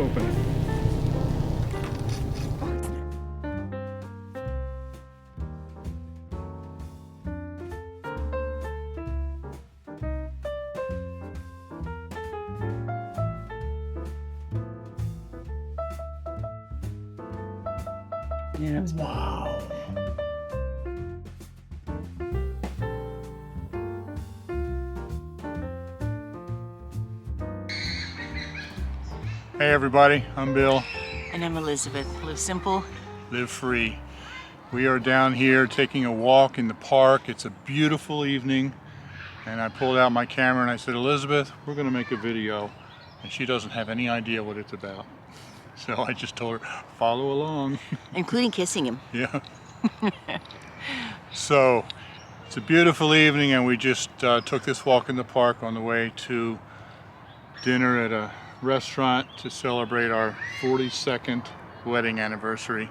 open it. Yeah. Wow. Hey everybody, I'm Bill. And I'm Elizabeth. Live simple. Live free. We are down here taking a walk in the park. It's a beautiful evening. And I pulled out my camera and I said, Elizabeth, we're gonna make a video. And she doesn't have any idea what it's about. So I just told her, follow along. Including kissing him. Yeah. So it's a beautiful evening and we just took this walk in the park on the way to dinner at a restaurant to celebrate our 42nd wedding anniversary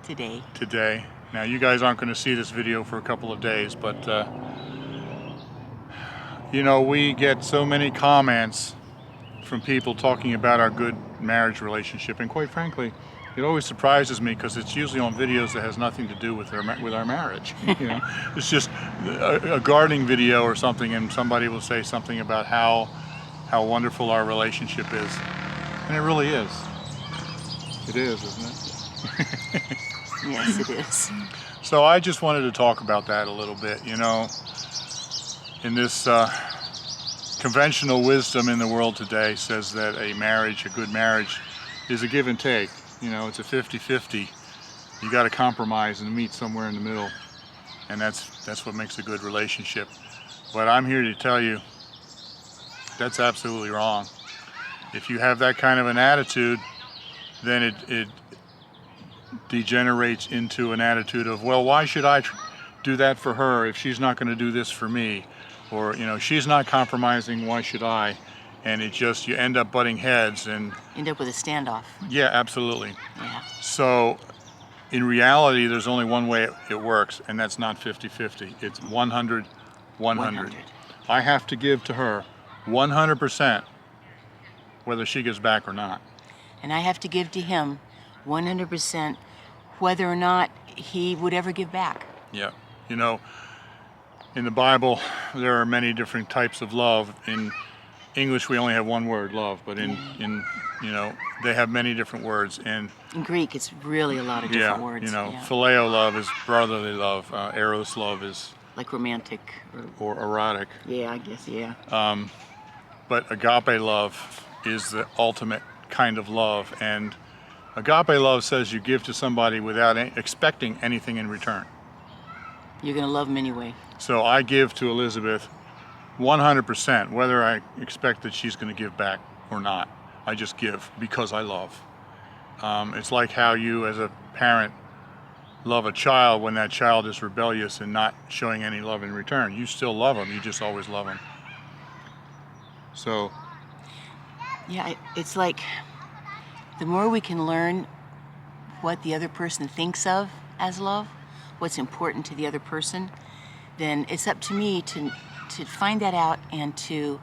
today. Now you guys aren't going to see this video for a couple of days, but you know, we get so many comments from people talking about our good marriage relationship, and quite frankly it always surprises me because it's usually on videos that has nothing to do with our marriage. You know, it's just a gardening video or something and somebody will say something about how wonderful our relationship is. And it really is. It is, isn't it? Yes, it is. So I just wanted to talk about that a little bit. You know, in this conventional wisdom in the world today says that a good marriage, is a give and take. You know, it's a 50-50. You got to compromise and meet somewhere in the middle. And that's what makes a good relationship. But I'm here to tell you, that's absolutely wrong. If you have that kind of an attitude, then it degenerates into an attitude of, well, why should I do that for her if she's not going to do this for me? Or, you know, she's not compromising, why should I? And you end up butting heads and End up with a standoff. yeah, absolutely. Yeah. So in reality, there's only one way it works, and that's not 50-50. It's 100-100. I have to give to her 100%, whether she gives back or not. And I have to give to him 100%, whether or not he would ever give back. Yeah. You know, in the Bible, there are many different types of love. In English, we only have one word, love, but in you know, they have many different words. And in Greek, it's really a lot of different words. You know, phileo love is brotherly love. Eros love is like romantic or erotic. Yeah, I guess, yeah. But agape love is the ultimate kind of love. And agape love says you give to somebody without expecting anything in return. You're going to love them anyway. So I give to Elizabeth 100%, whether I expect that she's going to give back or not. I just give because I love. It's like how you as a parent love a child when that child is rebellious and not showing any love in return. You still love them, you just always love them. So yeah, it's like the more we can learn what the other person thinks of as love, what's important to the other person, then it's up to me to find that out and to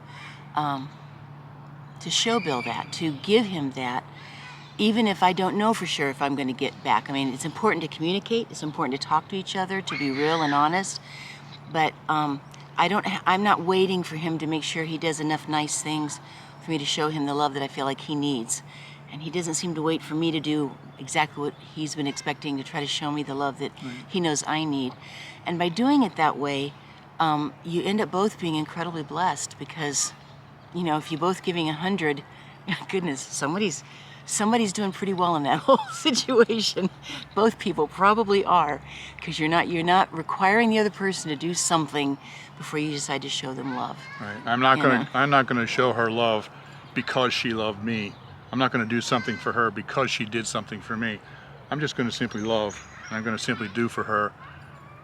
show Bill that, to give him that, even if I don't know for sure if I'm going to get back. I mean, it's important to communicate, it's important to talk to each other, to be real and honest, but I'm not waiting for him to make sure he does enough nice things for me to show him the love that I feel like he needs. And he doesn't seem to wait for me to do exactly what he's been expecting, to try to show me the love that he knows I need. And by doing it that way, you end up both being incredibly blessed, because, you know, if you're both giving 100, goodness, somebody's doing pretty well in that whole situation. Both people probably are, because you're not requiring the other person to do something before you decide to show them love. Right. I'm not going to show her love because she loved me. I'm not going to do something for her because she did something for me. I'm just going to simply love, and I'm going to simply do for her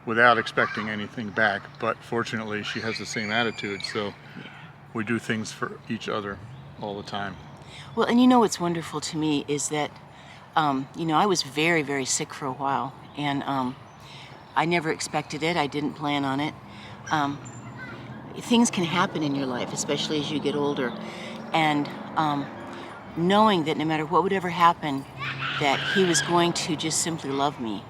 without expecting anything back. But fortunately, she has the same attitude, so we do things for each other all the time. Well, and you know what's wonderful to me is that, you know, I was very, very sick for a while, and I never expected it. I didn't plan on it. Things can happen in your life, especially as you get older, and knowing that no matter what would ever happen, that he was going to just simply love me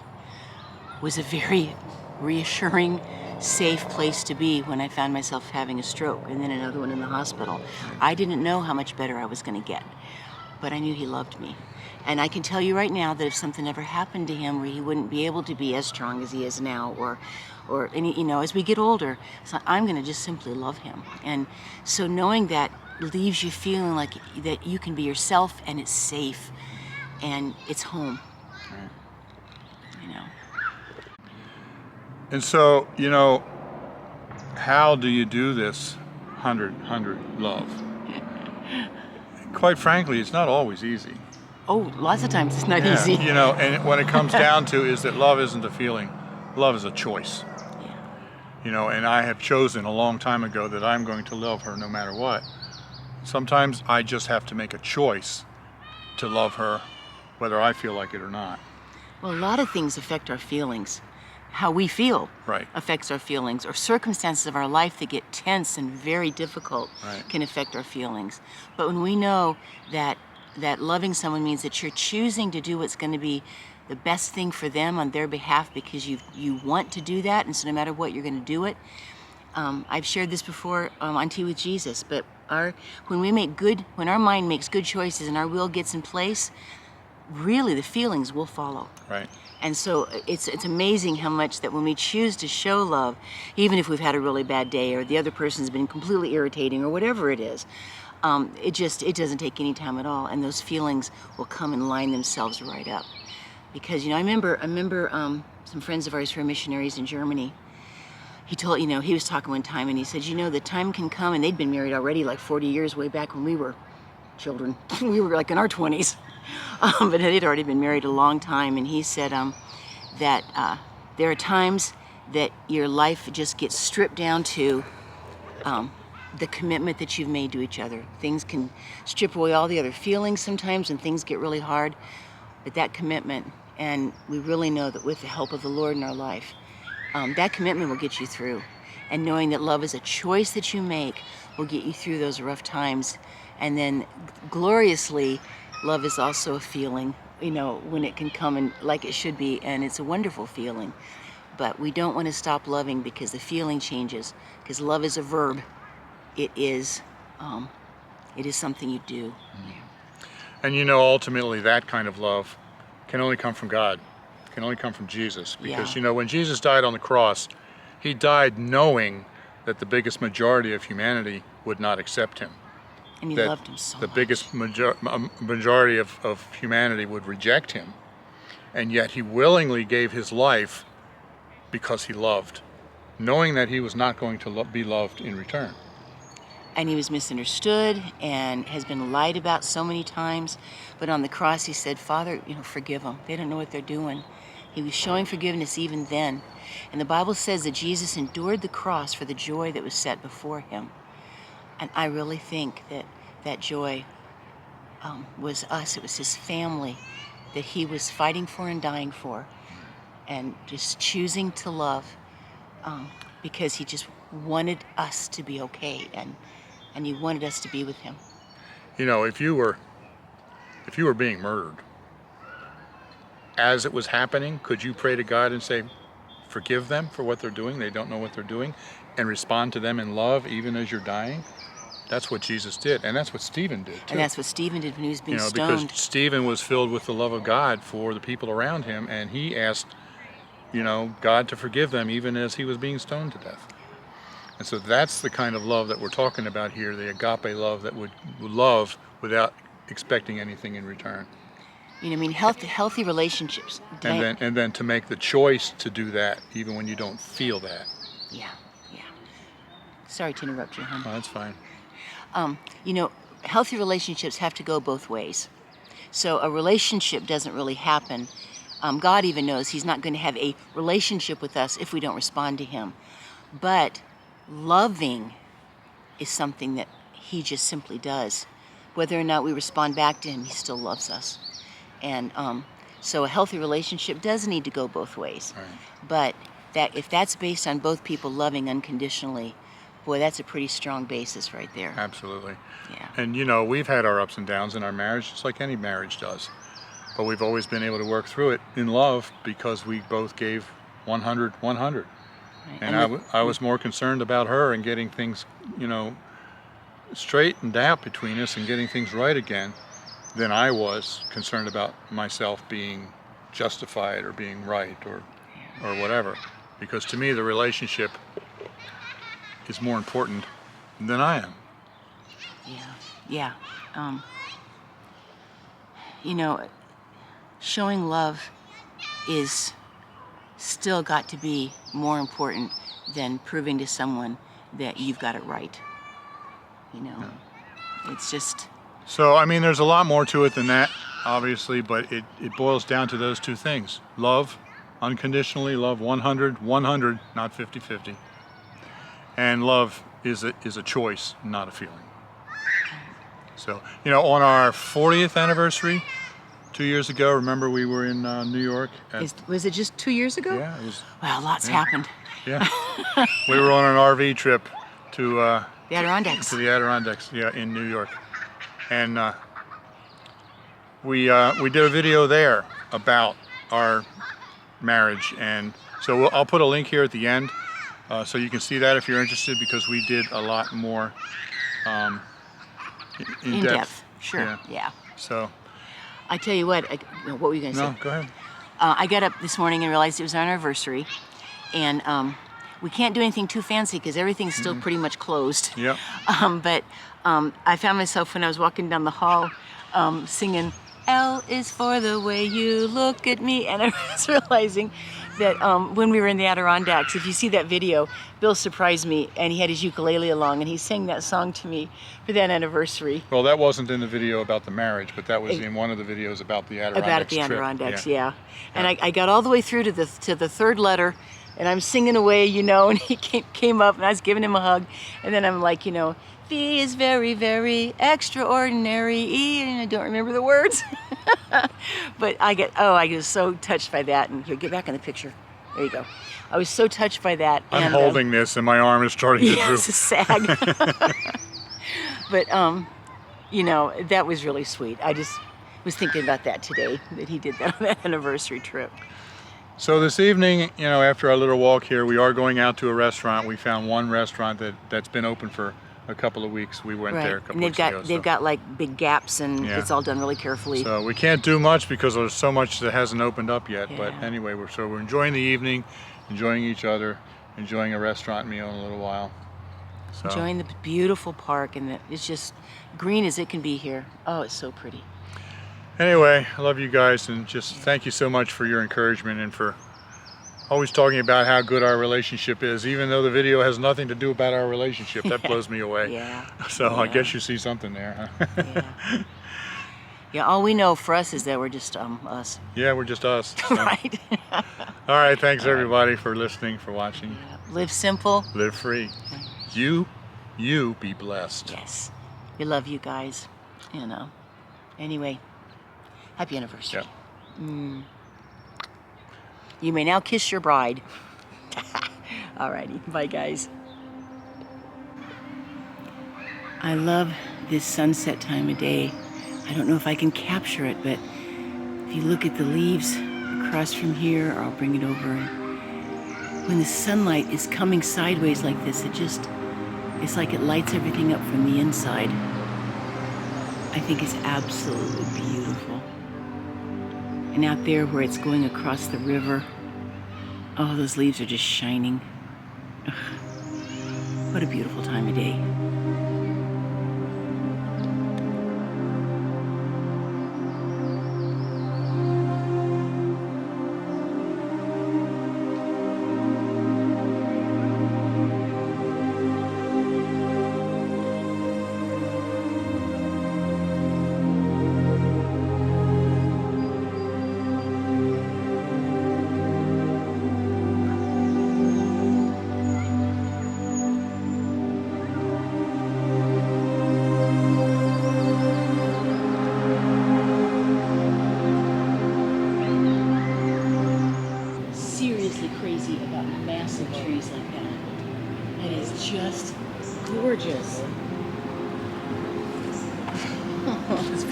was a very reassuring, safe place to be when I found myself having a stroke and then another one in the hospital. I didn't know how much better I was going to get, but I knew he loved me. And I can tell you right now that if something ever happened to him where he wouldn't be able to be as strong as he is now, or any, as we get older, so I'm going to just simply love him. And so knowing that leaves you feeling like that you can be yourself and it's safe and it's home. Right. And so, how do you do this 100 love? Quite frankly, it's not always easy. Oh, lots of times it's not easy. And what it comes down to is that love isn't a feeling, love is a choice. Yeah. And I have chosen a long time ago that I'm going to love her no matter what. Sometimes I just have to make a choice to love her, whether I feel like it or not. Well, a lot of things affect our feelings. How we feel Right. affects our feelings, or circumstances of our life that get tense and very difficult Right. can affect our feelings. But when we know that loving someone means that you're choosing to do what's going to be the best thing for them on their behalf because you want to do that, and so no matter what, you're going to do it. I've shared this before on Tea with Jesus, but when our mind makes good choices and our will gets in place, really the feelings will follow. Right. And so it's amazing how much that when we choose to show love, even if we've had a really bad day or the other person's been completely irritating or whatever it is, it doesn't take any time at all, and those feelings will come and line themselves right up. Because I remember some friends of ours who are missionaries in Germany. He was talking one time and he said, the time can come, and they'd been married already like 40 years way back when we were children. We were like in our 20s. But they'd already been married a long time, and he said that there are times that your life just gets stripped down to the commitment that you've made to each other. Things can strip away all the other feelings sometimes when things get really hard, but that commitment, and we really know that with the help of the Lord in our life, that commitment will get you through. And knowing that love is a choice that you make will get you through those rough times. And then gloriously, love is also a feeling, when it can come and like it should be, and it's a wonderful feeling. But we don't want to stop loving because the feeling changes, because love is a verb. It is something you do. And ultimately that kind of love can only come from God, can only come from Jesus. Because, when Jesus died on the cross, he died knowing that the biggest majority of humanity would not accept him. And he loved him so much. The biggest majority of humanity would reject him. And yet he willingly gave his life because he loved, knowing that he was not going to be loved in return. And he was misunderstood and has been lied about so many times. But on the cross he said, Father, forgive them. They don't know what they're doing. He was showing forgiveness even then. And the Bible says that Jesus endured the cross for the joy that was set before him. And I really think that joy was us. It was his family that he was fighting for and dying for, and just choosing to love because he just wanted us to be okay, and he wanted us to be with him. If you were being murdered, as it was happening, could you pray to God and say, forgive them for what they're doing? They don't know what they're doing, and respond to them in love even as you're dying? That's what Jesus did, and that's what Stephen did too. And that's what Stephen did when he was being stoned. Because Stephen was filled with the love of God for the people around him, and he asked, God to forgive them even as he was being stoned to death. And so that's the kind of love that we're talking about here, the agape love that would love without expecting anything in return. Healthy relationships. And then to make the choice to do that even when you don't feel that. Yeah. Sorry to interrupt you, hon. Oh, that's fine. Healthy relationships have to go both ways. So a relationship doesn't really happen. God even knows he's not going to have a relationship with us if we don't respond to him. But loving is something that he just simply does. Whether or not we respond back to him, he still loves us. And so a healthy relationship does need to go both ways. Right. But if that's based on both people loving unconditionally, boy, that's a pretty strong basis right there. Absolutely. Yeah. And you know, we've had our ups and downs in our marriage, just like any marriage does. But we've always been able to work through it in love because we both gave 100, 100. Right. And I was more concerned about her and getting things, you know, straightened out between us and getting things right again than I was concerned about myself being justified or being right or whatever. Because to me, the relationship is more important than I am. Yeah. You know, showing love is still got to be more important than proving to someone that you've got it right. You know, it's just... So, I mean, there's a lot more to it than that, obviously, but it boils down to those two things. Love, unconditionally, love 100, 100, not 50-50. And love is a choice, not a feeling. So, you know, on our 40th anniversary, 2 years ago, remember we were in New York? Was it just 2 years ago? Yeah, it was. Wow, lots happened. Yeah. We were on an RV trip to The Adirondacks. to the Adirondacks, yeah, in New York. And we did a video there about our marriage, and so I'll put a link here at the end so you can see that if you're interested, because we did a lot more in depth. Sure. Yeah. So. I tell you what were you going to say? No, go ahead. I got up this morning and realized it was our anniversary, and we can't do anything too fancy because everything's still pretty much closed. Yep. But I found myself when I was walking down the hall singing, L is for the way you look at me, and I was realizing that when we were in the Adirondacks, if you see that video, Bill surprised me, and he had his ukulele along, and he sang that song to me for that anniversary. Well, that wasn't in the video about the marriage, but that was in one of the videos about the Adirondacks About the trip. Adirondacks, yeah. And I got all the way through to the third letter, and I'm singing away, you know, and he came up, and I was giving him a hug, and then I'm like, you know, V is very, very extraordinary, E, and I don't remember the words. But I was so touched by that, and here, get back in the picture. There you go. I was so touched by that. I'm holding this, and my arm is starting to droop. It's a sag. But, you know, that was really sweet. I just was thinking about that today, that he did that on that anniversary trip. So this evening, you know, after our little walk here, we are going out to a restaurant. We found one restaurant that's been open for a couple of weeks. We went there a couple weeks ago. They've got like big gaps, and it's all done really carefully. So we can't do much because there's so much that hasn't opened up yet. Yeah. But anyway, we're enjoying the evening, enjoying each other, enjoying a restaurant meal in a little while. So. Enjoying the beautiful park, and it's just green as it can be here. Oh, it's so pretty. Anyway, I love you guys, and just thank you so much for your encouragement and for always talking about how good our relationship is, even though the video has nothing to do about our relationship. That blows me away. Yeah. So I guess you see something there, huh? Yeah. Yeah, all we know for us is that we're just us. Yeah, we're just us. So. Right. All right, thanks everybody for listening, for watching. Yeah. Live simple. Live free. You be blessed. Yes. We love you guys. You know. Anyway, happy anniversary. Yep. You may now kiss your bride. Alrighty, bye guys. I love this sunset time of day. I don't know if I can capture it, but if you look at the leaves across from here, or I'll bring it over. When the sunlight is coming sideways like this, it's like it lights everything up from the inside. I think it's absolutely beautiful. And out there where it's going across the river, oh, those leaves are just shining. Ugh. What a beautiful time of day.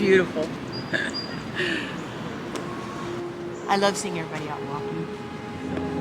beautiful. I love seeing everybody out walking.